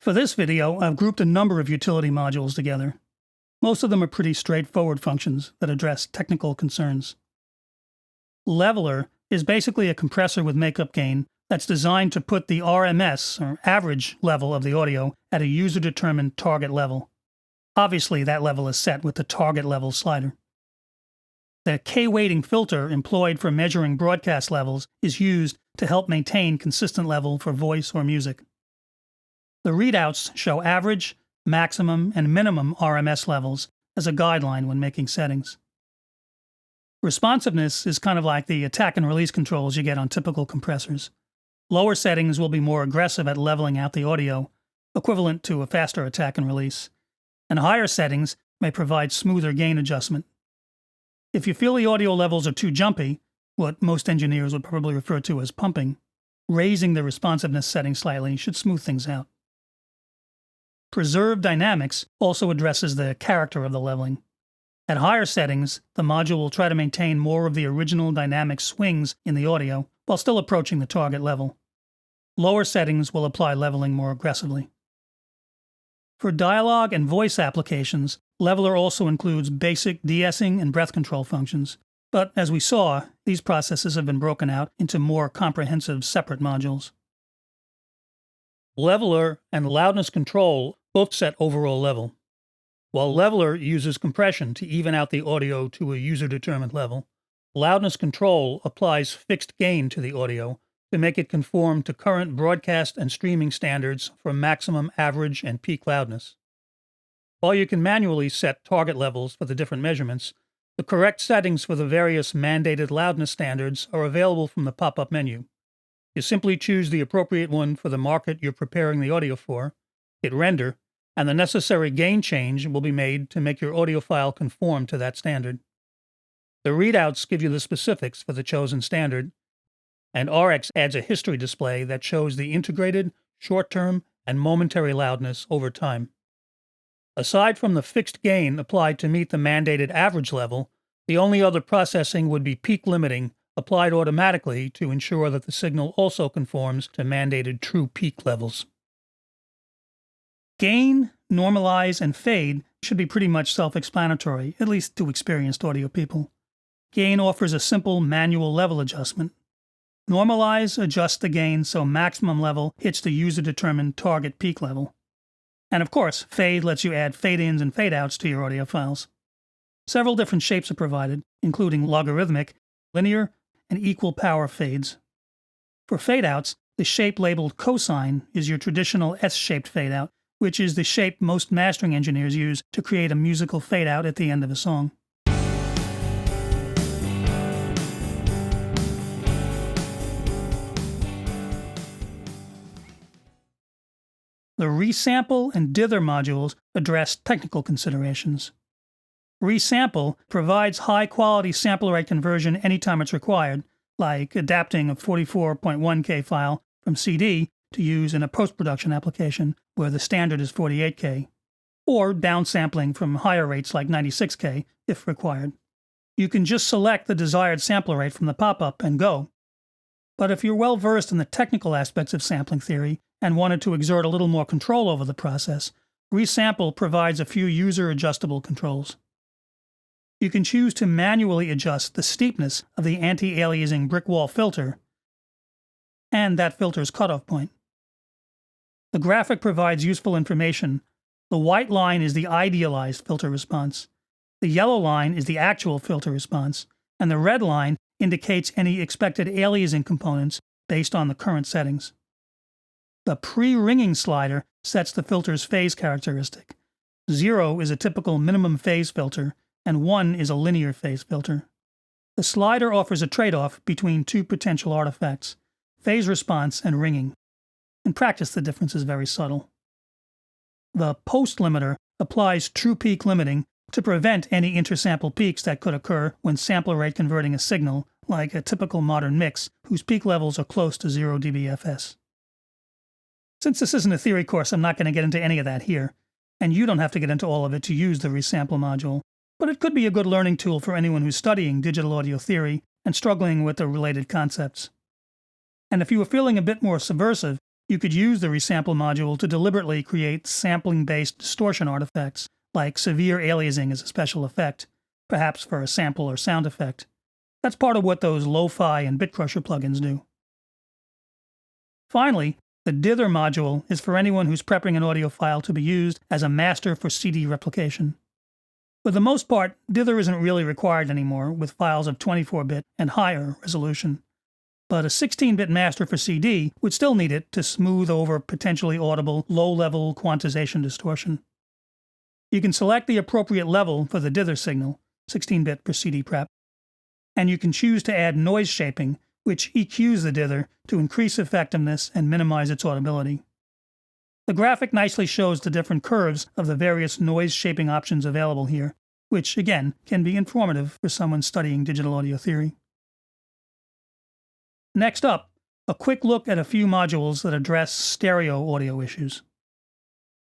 For this video, I've grouped a number of utility modules together. Most of them are pretty straightforward functions that address technical concerns. Leveler is basically a compressor with makeup gain that's designed to put the RMS, or average level of the audio, at a user-determined target level. Obviously, that level is set with the target level slider. The K-weighting filter employed for measuring broadcast levels is used to help maintain consistent level for voice or music. The readouts show average, maximum, and minimum RMS levels as a guideline when making settings. Responsiveness is kind of like the attack and release controls you get on typical compressors. Lower settings will be more aggressive at leveling out the audio, equivalent to a faster attack and release, and higher settings may provide smoother gain adjustment. If you feel the audio levels are too jumpy, what most engineers would probably refer to as pumping, raising the responsiveness setting slightly should smooth things out. Preserve dynamics also addresses the character of the leveling. At higher settings, the module will try to maintain more of the original dynamic swings in the audio while still approaching the target level. Lower settings will apply leveling more aggressively. For dialogue and voice applications, Leveler also includes basic de-essing and breath control functions, but as we saw, these processes have been broken out into more comprehensive separate modules. Leveler and loudness control both set overall level. While Leveler uses compression to even out the audio to a user-determined level, loudness control applies fixed gain to the audio to make it conform to current broadcast and streaming standards for maximum average and peak loudness. While you can manually set target levels for the different measurements, the correct settings for the various mandated loudness standards are available from the pop-up menu. You simply choose the appropriate one for the market you're preparing the audio for, hit render, and the necessary gain change will be made to make your audio file conform to that standard. The readouts give you the specifics for the chosen standard, and RX adds a history display that shows the integrated, short-term, and momentary loudness over time. Aside from the fixed gain applied to meet the mandated average level, the only other processing would be peak limiting applied automatically to ensure that the signal also conforms to mandated true peak levels. Gain, normalize, and fade should be pretty much self-explanatory, at least to experienced audio people. Gain offers a simple manual level adjustment. Normalize adjusts the gain so maximum level hits the user-determined target peak level. And of course, fade lets you add fade-ins and fade-outs to your audio files. Several different shapes are provided, including logarithmic, linear, and equal power fades. For fade-outs, the shape labeled cosine is your traditional S-shaped fade-out, which is the shape most mastering engineers use to create a musical fade-out at the end of a song. The resample and dither modules address technical considerations. Resample provides high-quality sample rate conversion anytime it's required, like adapting a 44.1K file from CD to use in a post-production application where the standard is 48K, or downsampling from higher rates like 96K if required. You can just select the desired sample rate from the pop-up and go. But if you're well versed in the technical aspects of sampling theory and wanted to exert a little more control over the process, Resample provides a few user-adjustable controls. You can choose to manually adjust the steepness of the anti-aliasing brick wall filter and that filter's cutoff point. The graphic provides useful information. The white line is the idealized filter response. The yellow line is the actual filter response, and the red line indicates any expected aliasing components based on the current settings. The pre-ringing slider sets the filter's phase characteristic. 0 is a typical minimum phase filter, and 1 is a linear phase filter. The slider offers a trade-off between two potential artifacts, phase response and ringing. In practice, the difference is very subtle. The post limiter applies true peak limiting to prevent any intersample peaks that could occur when sample rate converting a signal, like a typical modern mix whose peak levels are close to 0 dBFS. Since this isn't a theory course, I'm not going to get into any of that here, and you don't have to get into all of it to use the resample module, but it could be a good learning tool for anyone who's studying digital audio theory and struggling with the related concepts. And if you were feeling a bit more subversive, You could use the resample module to deliberately create sampling-based distortion artifacts, like severe aliasing as a special effect, perhaps for a sample or sound effect. That's part of what those Lo-Fi and Bitcrusher plugins do. Finally, the dither module is for anyone who's prepping an audio file to be used as a master for CD replication. For the most part, dither isn't really required anymore with files of 24-bit and higher resolution. But a 16-bit master for CD would still need it to smooth over potentially audible, low-level quantization distortion. You can select the appropriate level for the dither signal, 16-bit for CD prep, and you can choose to add noise shaping, which EQs the dither to increase effectiveness and minimize its audibility. The graphic nicely shows the different curves of the various noise shaping options available here, which, again, can be informative for someone studying digital audio theory. Next up, a quick look at a few modules that address stereo audio issues.